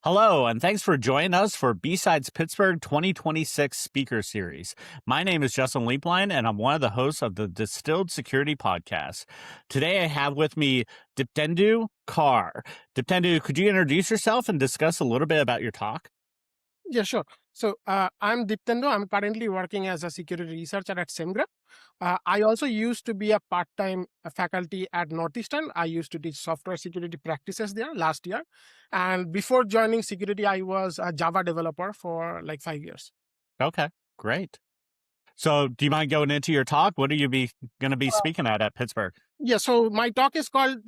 Hello, and thanks for joining us for B-Sides Pittsburgh 2026 Speaker Series. My name is Justin Leapline, and I'm one of the hosts of the Distilled Security podcast. Today, I have with me Diptendu Kar. Diptendu, could you introduce yourself and discuss a little bit about your talk? Yeah, sure. So I'm Diptendu. I'm currently working as a security researcher at Semgrep. I also used to be a part-time faculty at Northeastern. I used to teach software security practices there last year. And before joining security, I was a Java developer for like 5 years. Okay, great. So do you mind going into your talk? What are you going to be speaking at Pittsburgh? Yeah, so my talk is called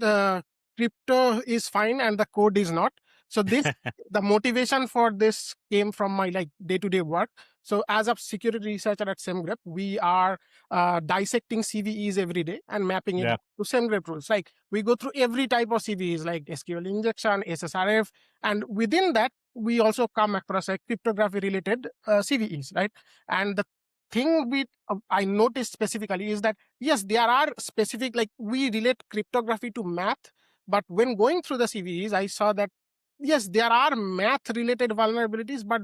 Crypto is Fine and the Code is Not. So the motivation for this came from my day-to-day work. So as a security researcher at Semgrep, we are dissecting CVEs every day and mapping it to Semgrep rules. Like we go through every type of CVEs like SQL injection, SSRF, and within that, we also come across cryptography related CVEs, right? And the thing I noticed specifically is that, yes, there are specific, like we relate cryptography to math, but when going through the CVEs, I saw that, yes, there are math-related vulnerabilities, but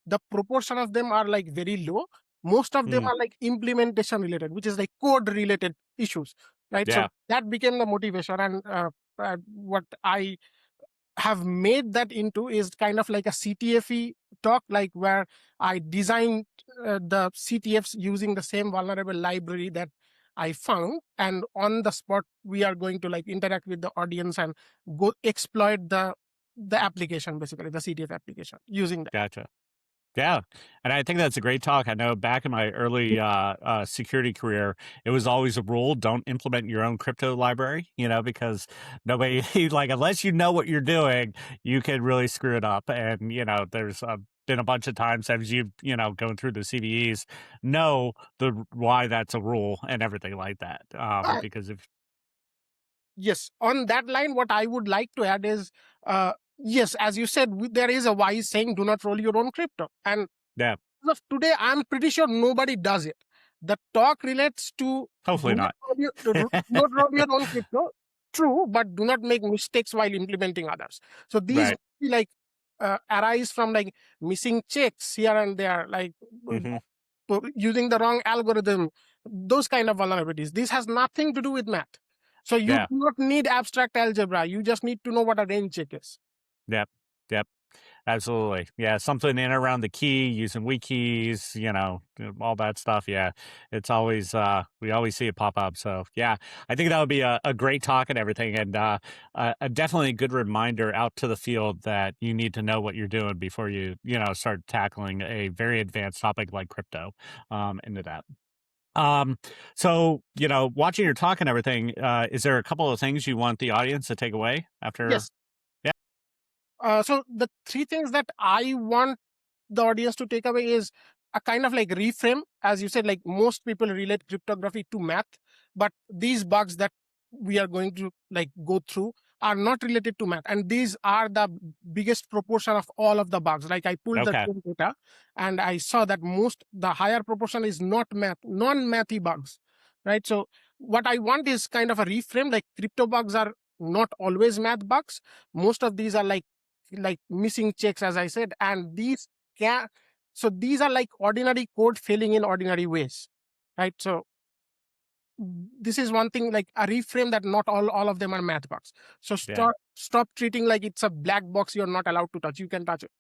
the proportion of them are like very low. Most of them are like implementation-related, which is like code-related issues, right? Yeah. So that became the motivation, and what I have made that into is kind of like a CTFE talk, like where I designed the CTFs using the same vulnerable library that I found, and on the spot we are going to like interact with the audience and go exploit the application, basically the CTF application using that. Gotcha. Yeah. And I think that's a great talk. I know back in my early security career, it was always a rule, don't implement your own crypto library, because nobody, like, unless you know what you're doing, you could really screw it up. And, there's been a bunch of times as you, going through the CVEs, know why that's a rule and everything like that. Because if... Yes, on that line, what I would like to add is, yes, as you said, there is a wise saying, do not roll your own crypto. And yeah, as of today, I'm pretty sure nobody does it. The talk relates to hopefully not. Not roll your own crypto. True, but do not make mistakes while implementing others. So these like arise from like missing checks here and there, like using the wrong algorithm, those kind of vulnerabilities. This has nothing to do with math. So you do not need abstract algebra. You just need to know what a range check is. Yep. Absolutely. Yeah. Something in and around the key, using weak keys, all that stuff. Yeah. It's always, we always see it pop up. So yeah, I think that would be a great talk and everything. And definitely a good reminder out to the field that you need to know what you're doing before you, start tackling a very advanced topic like crypto into that. So, watching your talk and everything, is there a couple of things you want the audience to take away after? Yes. So the three things that I want the audience to take away is a kind of like reframe. As you said, like most people relate cryptography to math, but these bugs that we are going to like go through are not related to math. And these are the biggest proportion of all of the bugs. Like I pulled the data and I saw that the higher proportion is not math, non-mathy bugs, right? So what I want is kind of a reframe, like crypto bugs are not always math bugs. Most of these are like missing checks, as I said, and these are like ordinary code failing in ordinary ways, right? So this is one thing, like a reframe that not all of them are math bugs. So stop treating like it's a black box you're not allowed to touch. You can touch it.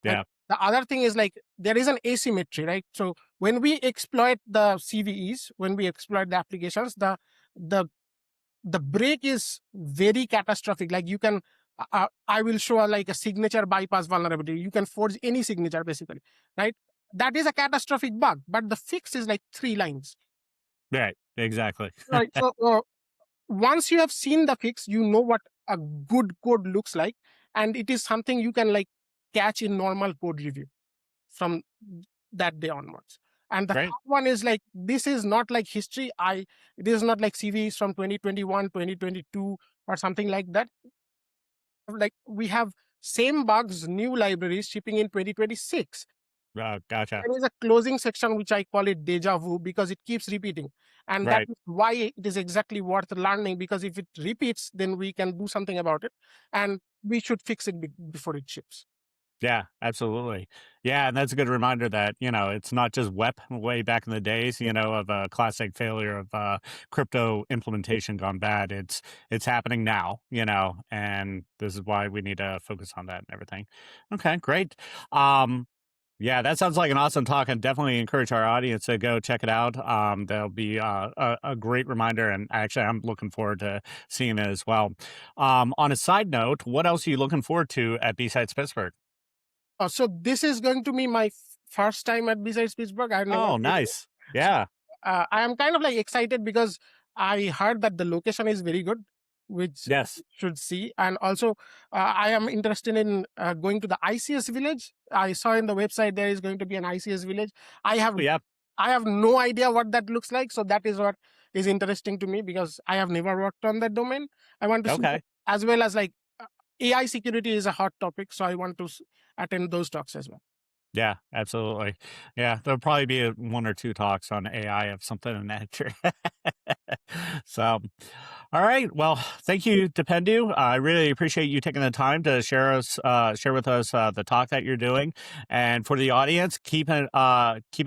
Yeah. Right? The other thing is like there is an asymmetry, right? So when we exploit the CVEs, when we exploit the applications, the break is very catastrophic. Like you can I will show like a signature bypass vulnerability. You can forge any signature basically, right? That is a catastrophic bug, but the fix is like 3 lines. Right, exactly. Right. So once you have seen the fix, you know what a good code looks like, and it is something you can like catch in normal code review from that day onwards. And the third one is like, this is not like history. It is not like CVEs from 2021, 2022 or something like that. Like we have same bugs, new libraries shipping in 2026. Gotcha. There is a closing section which I call it deja vu because it keeps repeating. And that is why it is exactly worth learning, because if it repeats, then we can do something about it. And we should fix it before it ships. Yeah, absolutely. Yeah, and that's a good reminder that, it's not just WEP way back in the days, of a classic failure of crypto implementation gone bad. It's happening now, and this is why we need to focus on that and everything. Okay, great. Um, yeah, that sounds like an awesome talk, and definitely encourage our audience to go check it out. That'll be a great reminder, and actually, I'm looking forward to seeing it as well. On a side note, what else are you looking forward to at B-Sides Pittsburgh? So this is going to be my first time at Besides Pittsburgh. I've never Oh, been there. nice. So Yeah. I am kind of like excited because I heard that the location is very good, which Yes. should see. And also, I am interested in going to the ICS village. I saw in the website there is going to be an ICS village. I have Oh, yeah. I have no idea what that looks like. So that is what is interesting to me because I have never worked on that domain. I want to see that, Okay. as well as like AI security is a hot topic. So I want to attend those talks as well. Yeah, absolutely. Yeah, there'll probably be one or two talks on AI of something in that nature. So, all right. Well, thank you, Diptendu. I really appreciate you taking the time to share with us the talk that you're doing. And for the audience, keep in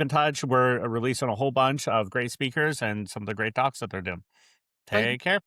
touch. We're releasing a whole bunch of great speakers and some of the great talks that they're doing. Thank you. Take care.